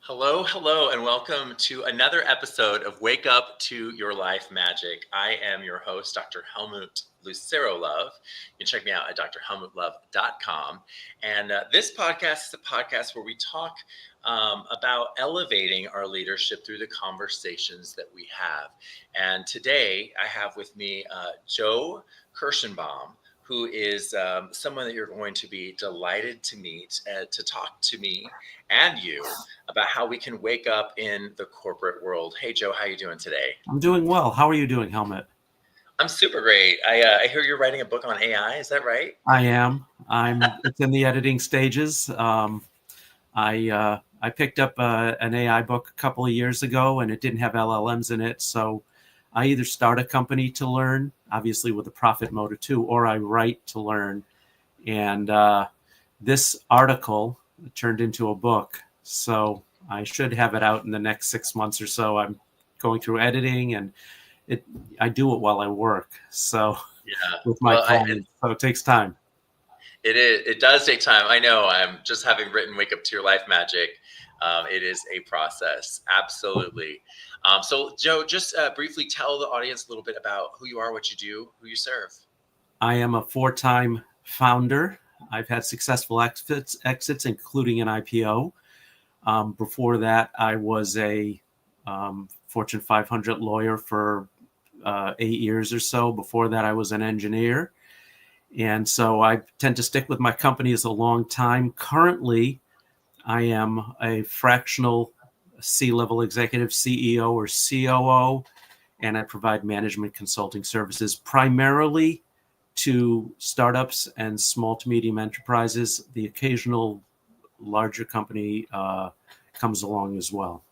Hello, hello, and welcome to another episode of Wake Up to Your Life Magic. I am your host, Dr. Helmut Lucero Love. You can check me out at drhelmutlove.com. And this podcast is a podcast where we talk about elevating our leadership through the conversations that we have. And today I have with me Joe Kershenbaum, who is someone that you're going to be delighted to meet to talk to me and you about how we can wake up in the corporate world. Hey, Joe, how you doing today? I'm doing well. How are you doing, Helmut? I'm super great. I hear you're writing a book on AI. Is that right? I am. It's in the editing stages. I picked up an AI book a couple of years ago, and it didn't have LLMs in it. So I either start a company to learn, obviously with a profit motive too, or I write to learn. And this article turned into a book, so I should have it out in the next 6 months or so. I'm going through editing, and I do it while I work. So Yeah. with my phone, so it takes time. It is. It does take time. I know. I'm just having written "Wake Up to Your Life Magic." It is a process. Absolutely. So, Joe, just briefly tell the audience a little bit about who you are, what you do, who you serve. I am a 4-time founder. I've had successful exits, including an IPO. Before that, I was a Fortune 500 lawyer for 8 years or so. Before that, I was an engineer. And so I tend to stick with my companies a long time. Currently, I am a fractional C-level executive, CEO or COO, and I provide management consulting services primarily to startups and small to medium enterprises. The occasional larger company comes along as well.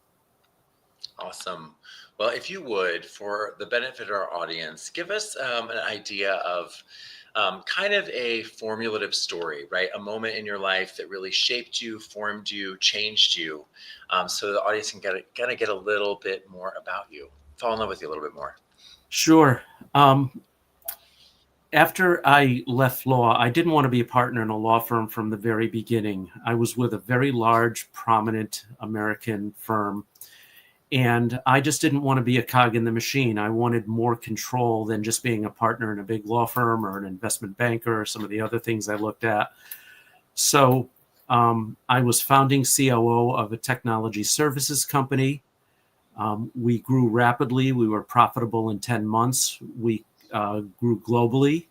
Awesome. Well, if you would, for the benefit of our audience, give us an idea of kind of a formulative story, right? A moment in your life that really shaped you, formed you, changed you, so the audience can get a little bit more about you, fall in love with you a little bit more. Sure. After I left law, I didn't want to be a partner in a law firm from the very beginning. I was with a very large, prominent American firm, and I just didn't want to be a cog in the machine. I wanted more control than just being a partner in a big law firm or an investment banker or some of the other things I looked at. So I was founding COO of a technology services company. We grew rapidly. We were profitable in 10 months. We grew globally.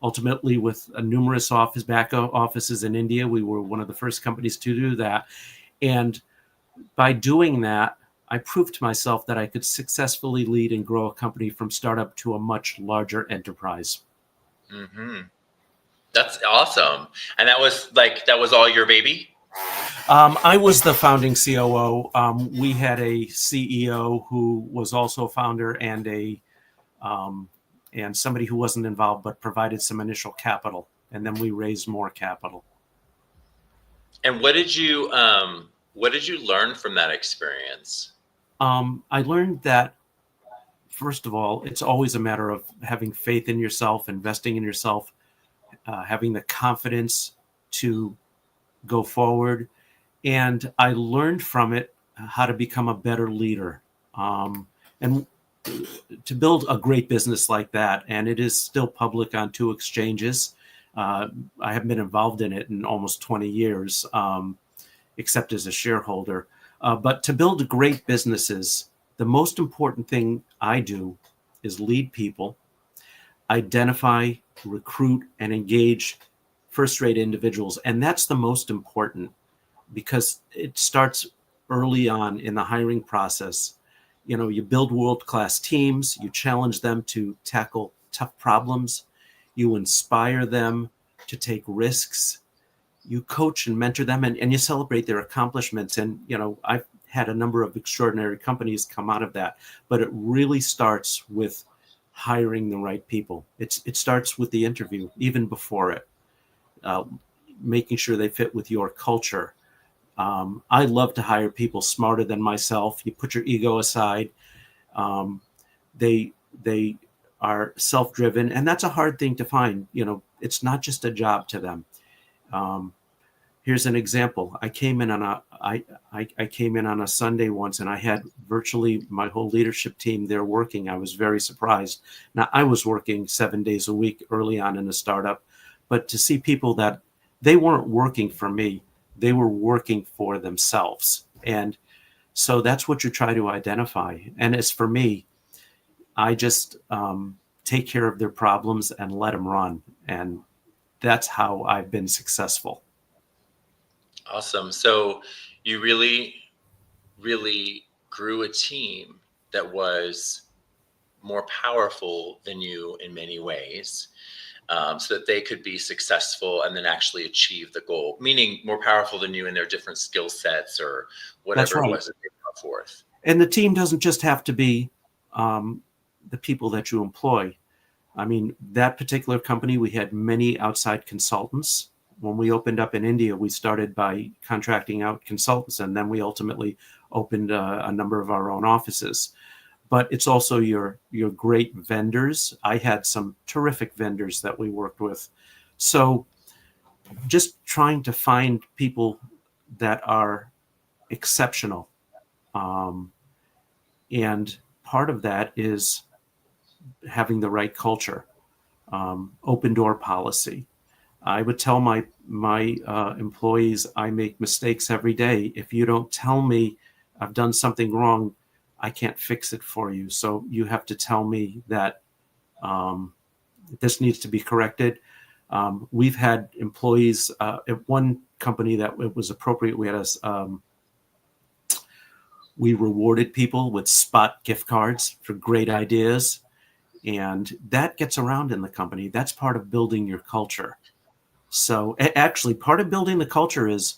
Ultimately, with numerous back offices in India, we were one of the first companies to do that. And by doing that, I proved to myself that I could successfully lead and grow a company from startup to a much larger enterprise. Mm-hmm. That's awesome. And that was all your baby? I was the founding COO. We had a CEO who was also a founder and somebody who wasn't involved but provided some initial capital, and then we raised more capital. And what did you learn from that experience? I learned that, first of all, it's always a matter of having faith in yourself, investing in yourself, having the confidence to go forward. And I learned from it how to become a better leader and to build a great business like that. And it is still public on 2 exchanges. I have been involved in it in almost 20 years, except as a shareholder. But to build great businesses, the most important thing I do is lead people, identify, recruit, and engage first-rate individuals. And that's the most important, because it starts early on in the hiring process. You build world-class teams, you challenge them to tackle tough problems, you inspire them to take risks, you coach and mentor them, and you celebrate their accomplishments. And, I've had a number of extraordinary companies come out of that, but it really starts with hiring the right people. It starts with the interview, even before it, making sure they fit with your culture. I love to hire people smarter than myself. You put your ego aside. They are self-driven, and that's a hard thing to find. It's not just a job to them. Here's an example. I came in on a Sunday once, and I had virtually my whole leadership team there working. I was very surprised. Now, I was working 7 days a week early on in the startup, but to see people that they weren't working for me, they were working for themselves. And so that's what you try to identify. And as for me, I just take care of their problems and let them run. And that's how I've been successful. Awesome. So you really, really grew a team that was more powerful than you in many ways, so that they could be successful and then actually achieve the goal, meaning more powerful than you in their different skill sets or That's whatever it right. was that they brought forth. And the team doesn't just have to be the people that you employ. I mean, that particular company, we had many outside consultants. When we opened up in India, we started by contracting out consultants, and then we ultimately opened a number of our own offices. But it's also your great vendors. I had some terrific vendors that we worked with. So just trying to find people that are exceptional. Um, and part of that is having the right culture, open door policy. I would tell my employees, I make mistakes every day. If you don't tell me I've done something wrong, I can't fix it for you. So you have to tell me that um, this needs to be corrected. We've had employees at one company that it was appropriate. We rewarded people with spot gift cards for great ideas, and that gets around in the company. That's part of building your culture. So actually, part of building the culture is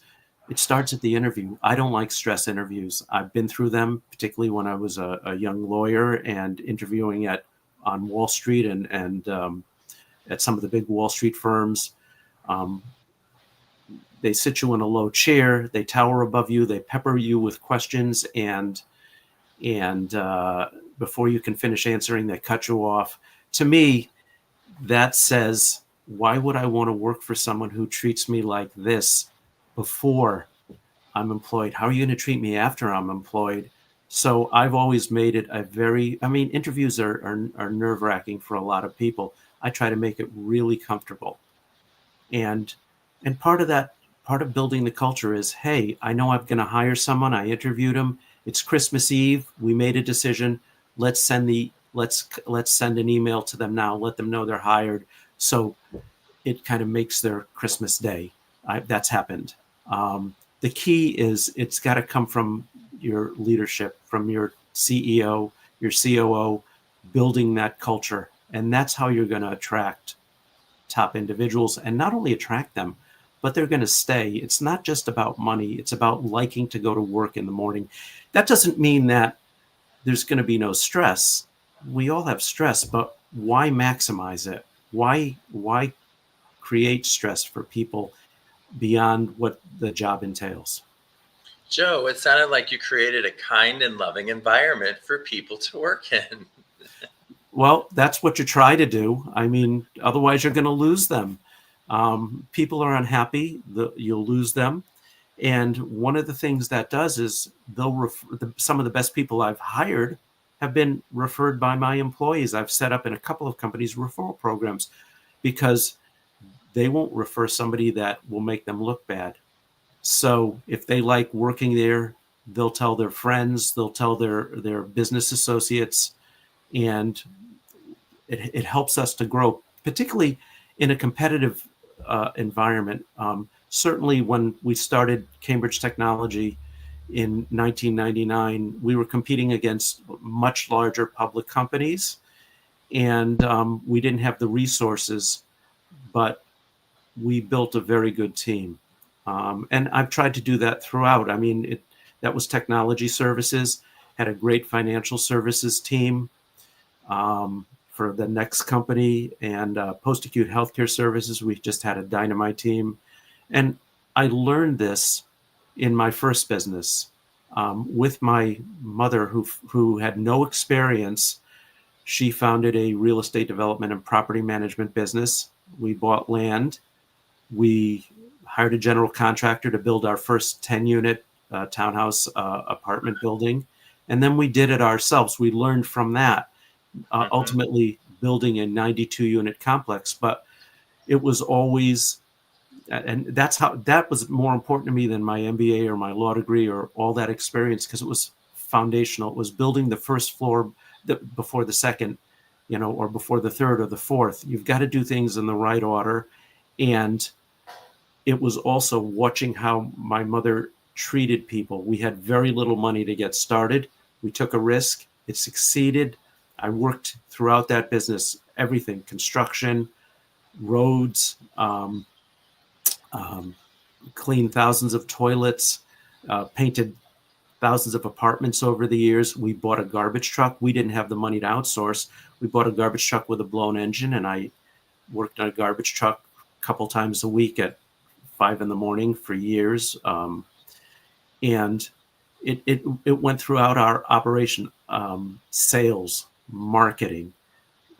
it starts at the interview. I don't like stress interviews. I've been through them, particularly when I was a young lawyer and interviewing on Wall Street and at some of the big Wall Street firms. Um, they sit you in a low chair. They tower above you. They pepper you with questions, and before you can finish answering, they cut you off. To me, that says, why would I want to work for someone who treats me like this before I'm employed? How are you going to treat me after I'm employed? So I've always made it interviews are nerve wracking for a lot of people. I try to make it really comfortable. And part of building the culture is, hey, I know I'm going to hire someone. I interviewed him. It's Christmas Eve. We made a decision. Let's send an email to them now. Let them know they're hired. So it kind of makes their Christmas day. That's happened. The key is it's got to come from your leadership, from your CEO, your COO, building that culture. And that's how you're going to attract top individuals, and not only attract them, but they're going to stay. It's not just about money. It's about liking to go to work in the morning. That doesn't mean that there's going to be no stress. We all have stress, but why maximize it? Why create stress for people beyond what the job entails? Joe, it sounded like you created a kind and loving environment for people to work in. Well, that's what you try to do. I mean, otherwise you're going to lose them. People are unhappy, you'll lose them. And one of the things that does is some of the best people I've hired have been referred by my employees. I've set up in a couple of companies referral programs because they won't refer somebody that will make them look bad. So if they like working there, they'll tell their friends, they'll tell their business associates, and it helps us to grow, particularly in a competitive environment. Certainly, when we started Cambridge Technology in 1999, we were competing against much larger public companies, and we didn't have the resources, but we built a very good team. And I've tried to do that throughout. I mean, that was technology services, had a great financial services team. For the next company, and post-acute healthcare services, we just had a dynamite team. And I learned this in my first business with my mother, who had no experience. She founded a real estate development and property management business. We bought land. We hired a general contractor to build our first 10-unit townhouse apartment building. And then we did it ourselves. We learned from that, ultimately building a 92-unit complex. But it was always, and that was more important to me than my MBA or my law degree or all that experience, because it was foundational. It was building the first floor before the second, or before the third or the fourth. You've got to do things in the right order. And it was also watching how my mother treated people. We had very little money to get started. We took a risk. It succeeded. I worked throughout that business, everything, construction, roads, cleaned thousands of toilets, painted thousands of apartments over the years. We bought a garbage truck. We didn't have the money to outsource. We bought a garbage truck with a blown engine, and I worked on a garbage truck a couple times a week at 5 a.m. for years. And it went throughout our operation, sales, marketing,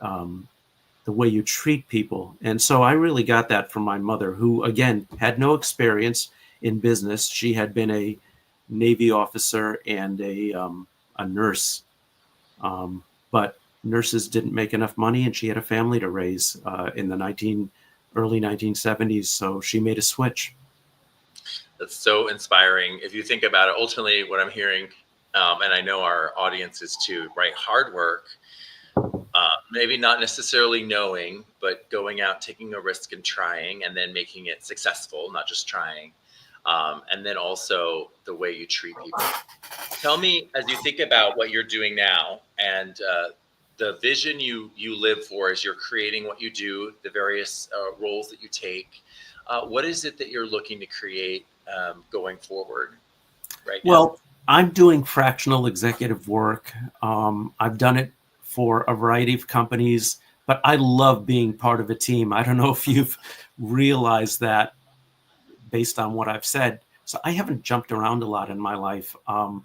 the way you treat people. And so I really got that from my mother, who, again, had no experience in business. She had been a Navy officer and a nurse. But nurses didn't make enough money, and she had a family to raise in the early 1970s. So she made a switch. That's so inspiring. If you think about it, ultimately what I'm hearing, and I know our audience is too, right? Hard work, maybe not necessarily knowing, but going out, taking a risk and trying, and then making it successful, not just trying. And then also the way you treat people. Tell me, as you think about what you're doing now and the vision you live for as you're creating what you do, the various roles that you take, what is it that you're looking to create going forward right now? Well, I'm doing fractional executive work. I've done it for a variety of companies, but I love being part of a team. I don't know if you've realized that based on what I've said. So I haven't jumped around a lot in my life. I'm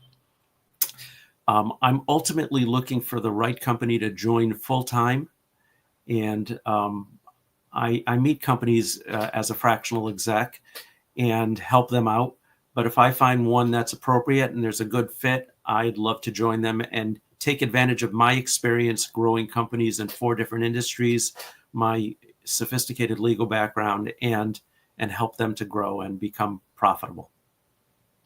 ultimately looking for the right company to join full time. And I meet companies as a fractional exec and help them out. But if I find one that's appropriate and there's a good fit, I'd love to join them and take advantage of my experience growing companies in 4 different industries, my sophisticated legal background, and help them to grow and become profitable.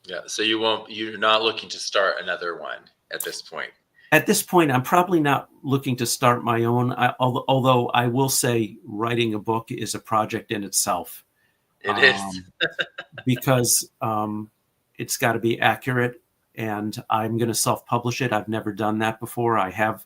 Yeah. So you're not looking to start another one at this point. At this point, I'm probably not looking to start my own, although I will say writing a book is a project in itself. It is. Because it's got to be accurate, and I'm going to self-publish it. I've never done that before. I have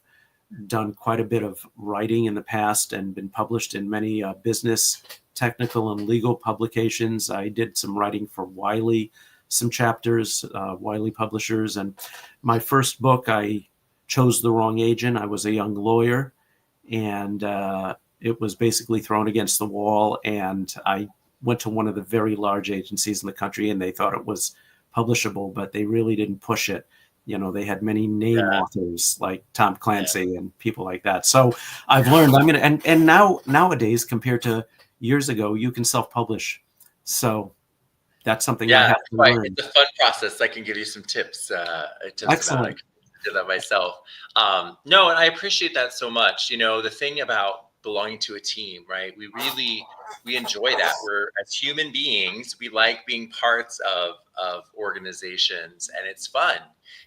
done quite a bit of writing in the past and been published in many business, technical, and legal publications. I did some writing for Wiley, some chapters, Wiley Publishers. And my first book, I chose the wrong agent. I was a young lawyer, and it was basically thrown against the wall. And I went to one of the very large agencies in the country, and they thought it was publishable, but they really didn't push it. They had many name authors like Tom Clancy and people like that. So I've learned and nowadays, compared to years ago, you can self-publish. So that's something I have to learn. It's a fun process. I can give you some tips. Excellent. I can do that myself. No, and I appreciate that so much. The thing about belonging to a team, right? We enjoy that. We're, as human beings, we like being parts of organizations, and it's fun.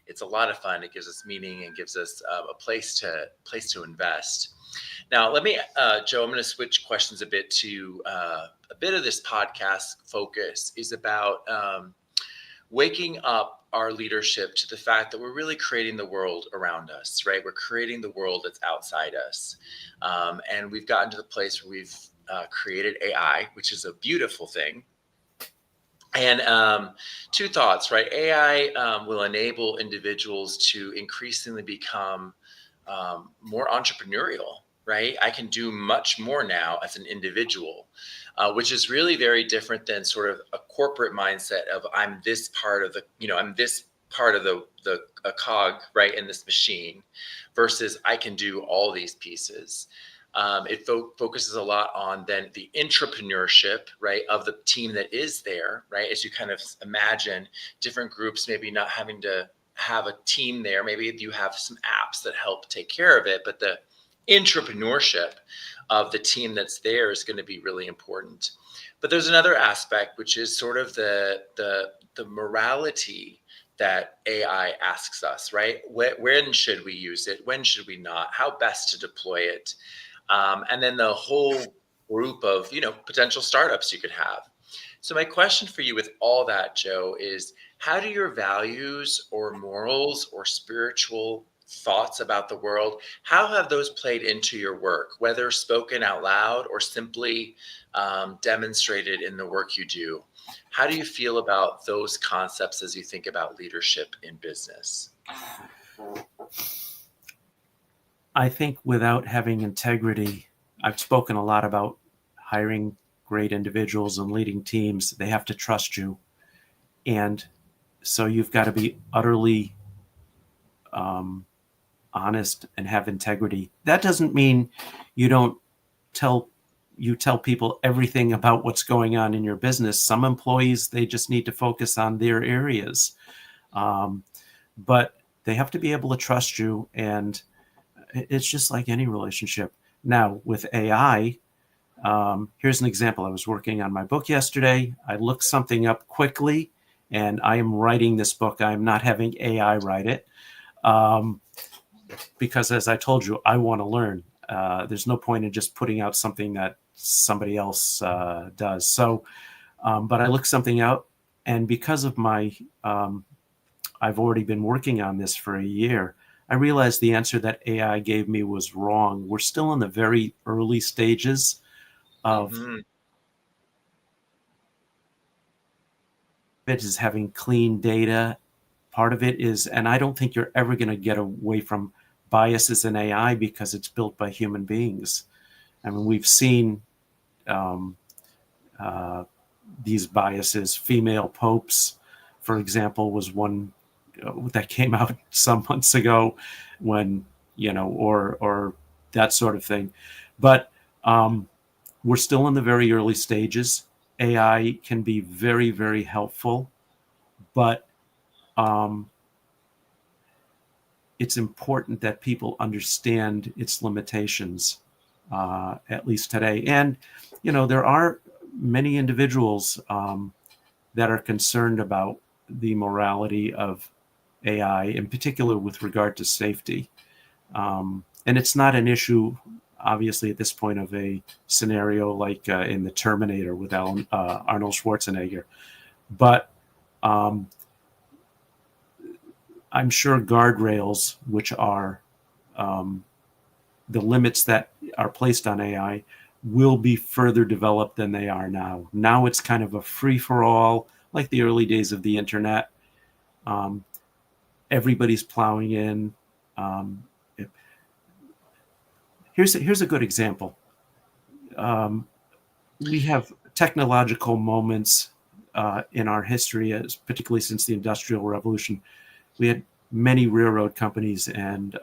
It's a lot of fun. It gives us meaning and gives us a place to invest. Now, let me, Joe, I'm going to switch questions a bit to a bit of this podcast focus is about waking up our leadership to the fact that we're really creating the world around us, right? We're creating the world that's outside us. And we've gotten to the place where we've created AI, which is a beautiful thing. And 2 thoughts, right? AI will enable individuals to increasingly become more entrepreneurial, right? I can do much more now as an individual, which is really very different than sort of a corporate mindset of I'm this part of a cog, right, in this machine, versus I can do all these pieces. It focuses a lot on then the entrepreneurship, right, of the team that is there, right? As you kind of imagine different groups maybe not having to have a team there. Maybe you have some apps that help take care of it, but the entrepreneurship of the team that's there is going to be really important. But there's another aspect, which is sort of the morality that AI asks us, right? When should we use it? When should we not? How best to deploy it? And then the whole group of potential startups you could have. So my question for you with all that, Joe, is how do your values or morals or spiritual thoughts about the world, how have those played into your work, whether spoken out loud or simply demonstrated in the work you do? How do you feel about those concepts as you think about leadership in business? I think without having integrity, I've spoken a lot about hiring great individuals and leading teams. They have to trust you. And so you've got to be utterly honest and have integrity. That doesn't mean you don't tell people everything about what's going on in your business. Some employees, they just need to focus on their areas. But they have to be able to trust you. And it's just like any relationship. Now, with AI, here's an example. I was working on my book yesterday. I looked something up quickly, and I am writing this book. I'm not having AI write it because, as I told you, I want to learn. There's no point in just putting out something that somebody else does. So, but I looked something out, and because of my, I've already been working on this for a year, I realized the answer that AI gave me was wrong. We're still in the very early stages of it is having clean data. Part of it is, and I don't think you're ever going to get away from biases in AI because it's built by human beings. I mean, we've seen these biases. Female popes, for example, was one that came out some months ago when, or that sort of thing. But we're still in the very early stages. AI can be very, very helpful, but it's important that people understand its limitations, at least today. And, there are many individuals that are concerned about the morality of AI, in particular with regard to safety. And it's not an issue, obviously, at this point of a scenario like in the Terminator with Arnold Schwarzenegger. But I'm sure guardrails, which are the limits that are placed on AI, will be further developed than they are now. Now it's kind of a free-for-all, like the early days of the internet. Everybody's plowing in. Here's a good example. We have technological moments in our history, particularly since the Industrial Revolution. We had many railroad companies and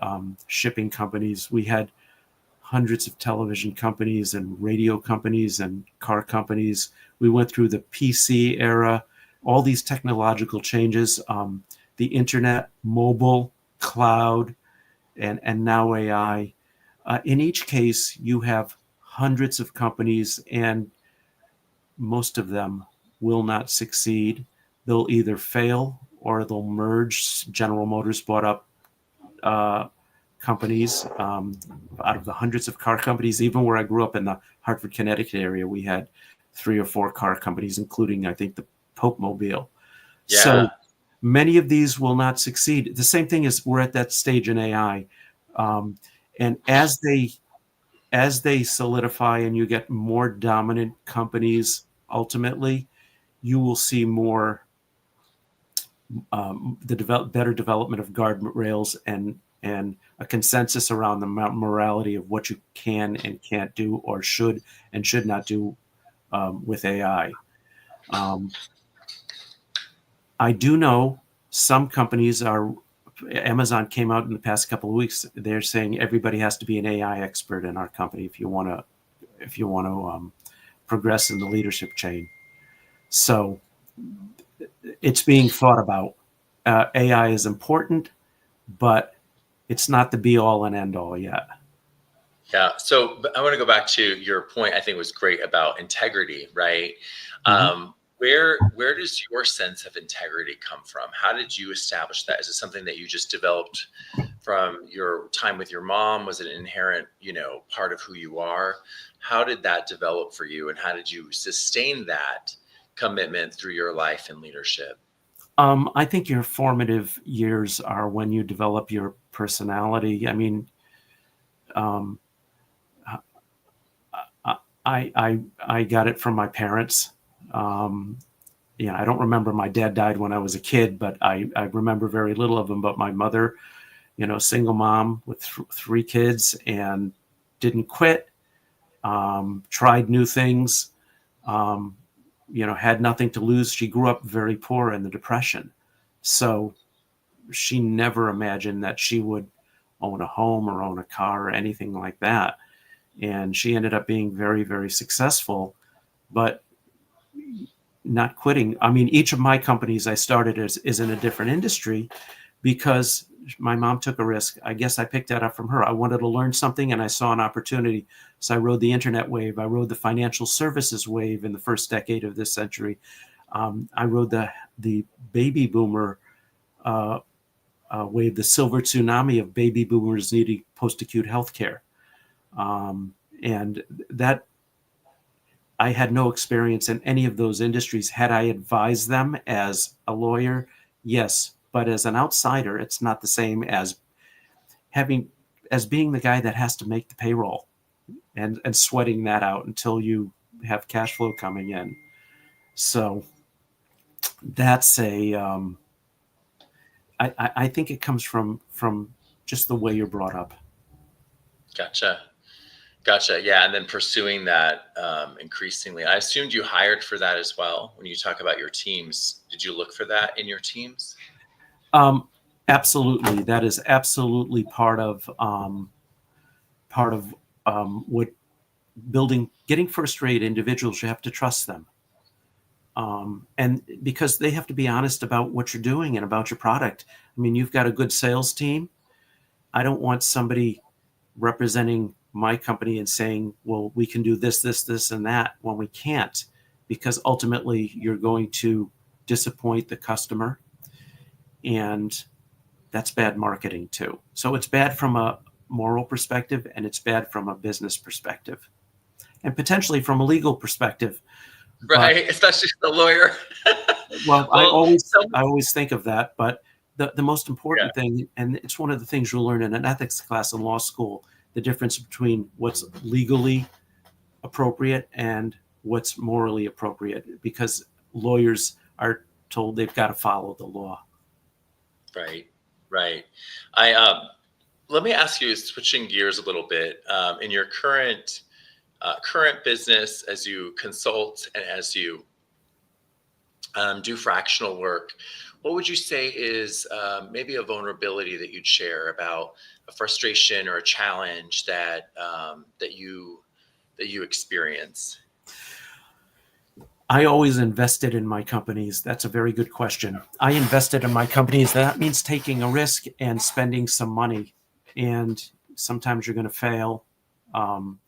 shipping companies. We had hundreds of television companies and radio companies and car companies. We went through the PC era, all these technological changes, the internet, mobile, cloud, and now AI. In each case, you have hundreds of companies, and most of them will not succeed. They'll either fail or they'll merge. General Motors bought up companies out of the hundreds of car companies. Even where I grew up in the Hartford, Connecticut area, we had 3 or 4 car companies, including, I think, the Pope Mobile. Yeah. So many of these will not succeed. The same thing is we're at that stage in AI. And as they solidify and you get more dominant companies, ultimately, you will see more better development of guardrails and a consensus around the morality of what you can and can't do, or should and should not do with AI. I do know some companies are Amazon came out in the past couple of weeks. They're saying everybody has to be an AI expert in our company if you want to progress in the leadership chain. So it's being thought about. AI is important, but it's not the be all and end all yet. Yeah. So I want to go back to your point. I think was great about integrity, right? Mm-hmm. Where does your sense of integrity come from? How did you establish that? Is it something that you just developed from your time with your mom? Was it an inherent, part of who you are? How did that develop for you, and how did you sustain that commitment through your life and leadership? I think your formative years are when you develop your personality. I mean, um, I got it from my parents. I don't remember, my dad died when I was a kid, but I remember very little of him. But my mother, single mom with three kids, and didn't quit, tried new things, had nothing to lose. She grew up very poor in the Depression. So she never imagined that she would own a home or own a car or anything like that. And she ended up being very, very successful, but not quitting. I mean, each of my companies I started is in a different industry because my mom took a risk. I guess I picked that up from her. I wanted to learn something and I saw an opportunity. So I rode the internet wave. I rode the financial services wave in the first decade of this century. I rode the baby boomer wave, the silver tsunami of baby boomers needing post-acute health care. And that, I had no experience in any of those industries. Had I advised them as a lawyer? Yes. But as an outsider, it's not the same as being the guy that has to make the payroll and sweating that out until you have cash flow coming in. So that's I think it comes from just the way you're brought up. Gotcha. Yeah. And then pursuing that increasingly. I assumed you hired for that as well. When you talk about your teams, did you look for that in your teams? Absolutely. That is absolutely part of what getting first-rate individuals. You have to trust them. And because they have to be honest about what you're doing and about your product. I mean, you've got a good sales team. I don't want somebody representing my company and saying, well, we can do this, this, this, and that, when we can't, because ultimately you're going to disappoint the customer. And that's bad marketing too. So it's bad from a moral perspective, and it's bad from a business perspective, and potentially from a legal perspective. Right, especially the lawyer. Well, I always think of that, but the most important thing, and it's one of the things you'll learn in an ethics class in law school, the difference between what's legally appropriate and what's morally appropriate, because lawyers are told they've got to follow the law. Right. Let me ask you, switching gears a little bit, in your current business, as you consult and as you do fractional work, what would you say is maybe a vulnerability that you'd share about a frustration or a challenge that you experience? I always invested in my companies. That's a very good question. I invested in my companies. That means taking a risk and spending some money. And sometimes you're going to fail, and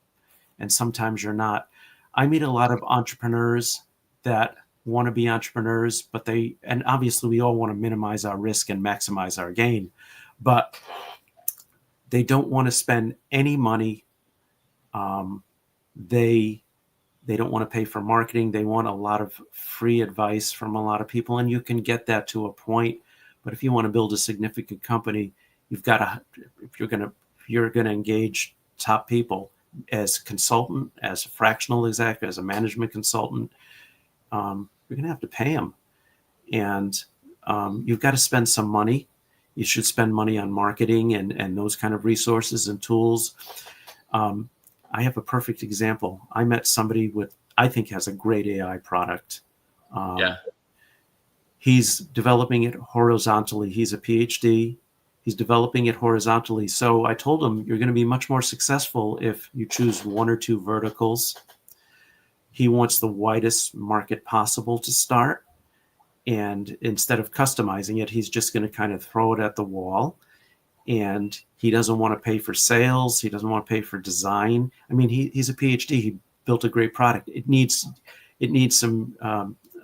sometimes you're not. I meet a lot of entrepreneurs that want to be entrepreneurs, but and obviously we all want to minimize our risk and maximize our gain, but they don't want to spend any money. They don't want to pay for marketing. They want a lot of free advice from a lot of people, and you can get that to a point. But if you want to build a significant company, you've got to, if you're going to engage top people as consultant, as a fractional exec, as a management consultant, you're going to have to pay them, and you've got to spend some money. You should spend money on marketing and those kind of resources and tools. I have a perfect example. I met somebody I think has a great AI product. He's developing it horizontally. He's a PhD. He's developing it horizontally. So I told him, you're going to be much more successful if you choose one or two verticals. He wants the widest market possible to start. And instead of customizing it, he's just going to kind of throw it at the wall. And he doesn't want to pay for sales. He doesn't want to pay for design. I mean, he's a PhD. He built a great product. It needs some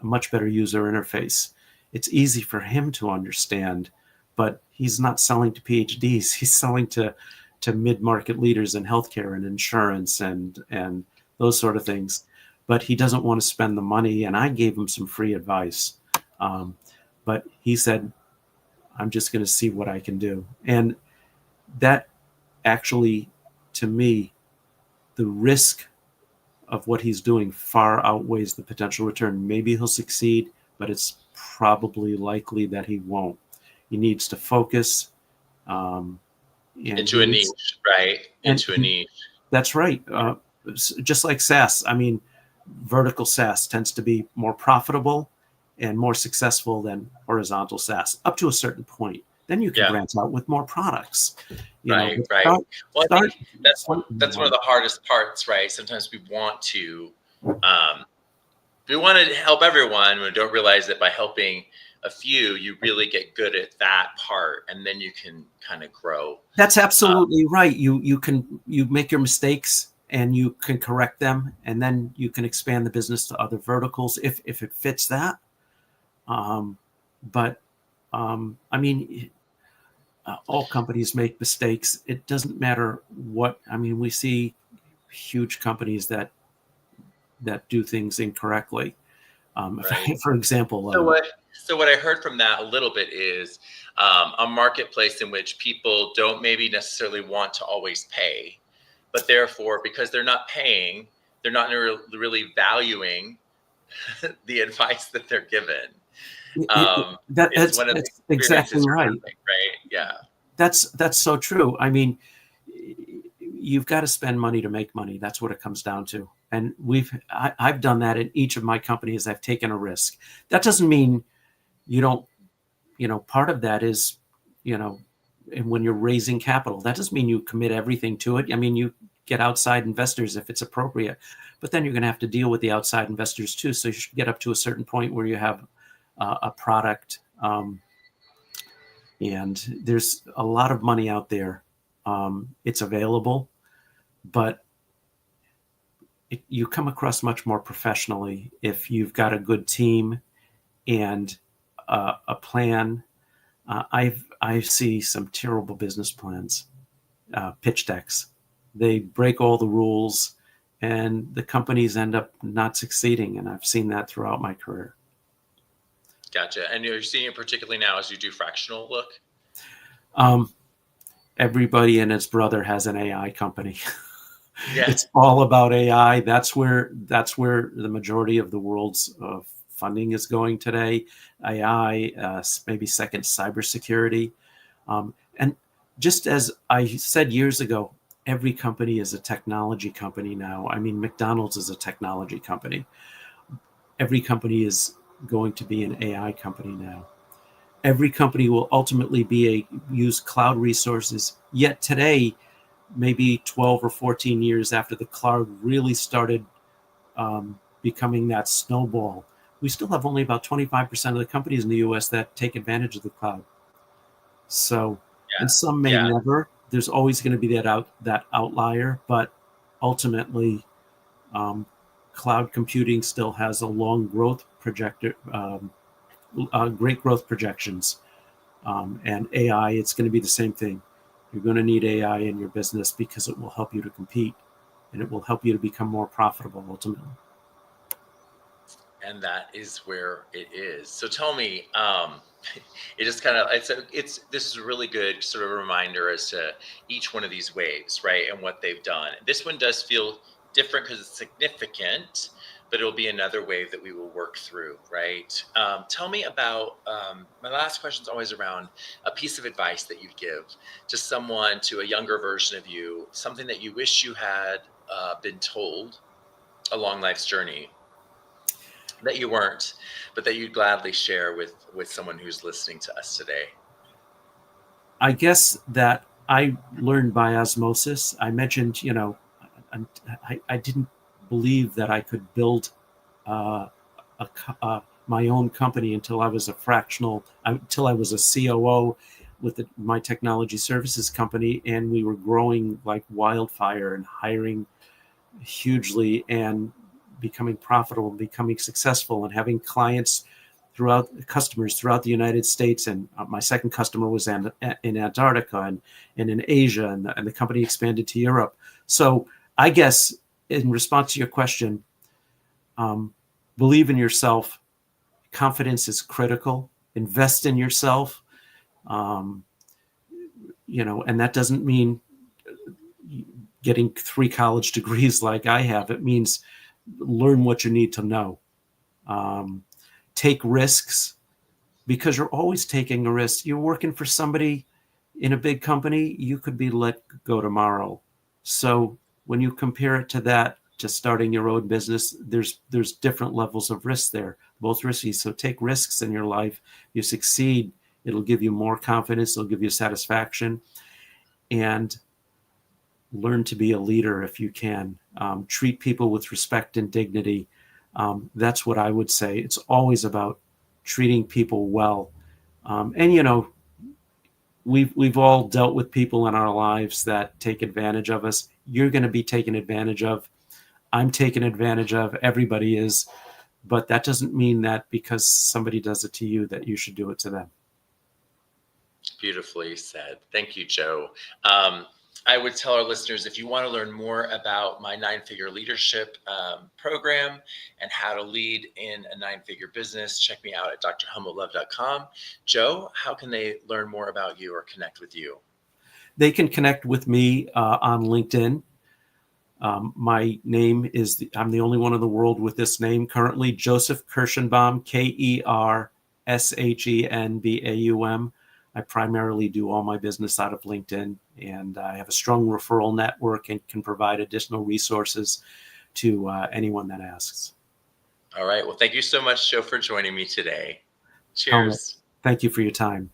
much better user interface. It's easy for him to understand, but he's not selling to PhDs. He's selling to mid-market leaders in healthcare and insurance and those sort of things. But he doesn't want to spend the money. And I gave him some free advice. But he said, I'm just going to see what I can do. And that actually, to me, the risk of what he's doing far outweighs the potential return. Maybe he'll succeed, but it's probably likely that he won't. He needs to focus. Into a niche, right? Into a niche. That's right. Just like SaaS. I mean, vertical SaaS tends to be more profitable and more successful than horizontal SaaS up to a certain point. Then you can branch out with more products. Right. Well, I think that's one of the hardest parts, right? Sometimes we want to help everyone. We don't realize that by helping a few, you really get good at that part, and then you can kind of grow. That's absolutely right. You make your mistakes and you can correct them, and then you can expand the business to other verticals if it fits that. I mean, all companies make mistakes. It doesn't matter what. I mean, we see huge companies that do things incorrectly. For example, so what I heard from that a little bit is a marketplace in which people don't maybe necessarily want to always pay, but therefore, because they're not paying, they're not really valuing the advice that they're given. That's exactly right. Right? Yeah. That's so true. I mean, you've got to spend money to make money. That's what it comes down to. And I've done that in each of my companies. I've taken a risk. That doesn't mean you don't, part of that is, and when you're raising capital, that doesn't mean you commit everything to it. I mean, you get outside investors if it's appropriate, but then you're going to have to deal with the outside investors too. So you should get up to a certain point where you have a product, and there's a lot of money out there. It's available, but you come across much more professionally if you've got a good team and a plan. I see some terrible business plans, pitch decks. They break all the rules, and the companies end up not succeeding. And I've seen that throughout my career. Gotcha. And you're seeing it particularly now as you do fractional look? Everybody and his brother has an AI company. Yeah. It's all about AI. That's where the majority of the world's funding is going today. AI, maybe second, cybersecurity. And just as I said years ago, every company is a technology company now. I mean, McDonald's is a technology company. Every company is going to be an AI company now. Every company will ultimately use cloud resources. Yet today, maybe 12 or 14 years after the cloud really started becoming that snowball, we still have only about 25% of the companies in the US that take advantage of the cloud. So, and some may never. There's always going to be that outlier, but ultimately, cloud computing still has a long growth great growth projections. And AI, it's going to be the same thing. You're going to need AI in your business because it will help you to compete, and it will help you to become more profitable ultimately. And that is where it is. So tell me, it is kind of, this is a really good sort of reminder as to each one of these waves, right? And what they've done. This one does feel different because it's significant, but it'll be another wave that we will work through, right? Tell me about, my last question is always around a piece of advice that you'd give to someone, to a younger version of you, something that you wish you had been told along life's journey that you weren't, but that you'd gladly share with someone who's listening to us today. I guess that I learned by osmosis. I mentioned, I didn't believe that I could build uh, my own company until I was until I was a COO with my technology services company, and we were growing like wildfire and hiring hugely and becoming profitable and becoming successful and having customers throughout the United States. And my second customer was in Antarctica and in Asia, and the company expanded to Europe. So I guess in response to your question, um, believe in yourself. Confidence is critical. Invest in yourself. Um, and that doesn't mean getting 3 college degrees like I have. It means learn what you need to know. Um, Take risks, because you're always taking a risk. You're working for somebody in a big company, you could be let go tomorrow. So when you compare it to that, to starting your own business, there's different levels of risk there, both risky. So take risks in your life. You succeed, it'll give you more confidence, it'll give you satisfaction, and learn to be a leader if you can. Treat people with respect and dignity. That's what I would say. It's always about treating people well. And we've all dealt with people in our lives that take advantage of us. You're going to be taken advantage of. I'm taken advantage of. Everybody is. But that doesn't mean that because somebody does it to you that you should do it to them. Beautifully said. Thank you, Joe. I would tell our listeners, if you want to learn more about my 9-figure leadership program and how to lead in a 9-figure business, check me out at drhelmutlove.com. Joe, how can they learn more about you or connect with you? They can connect with me on LinkedIn. My name I'm the only one in the world with this name currently, Joseph Kershenbaum, Kershenbaum. I primarily do all my business out of LinkedIn, and I have a strong referral network and can provide additional resources to anyone that asks. All right. Well, thank you so much, Joe, for joining me today. Helmut, Cheers. thank you for your time.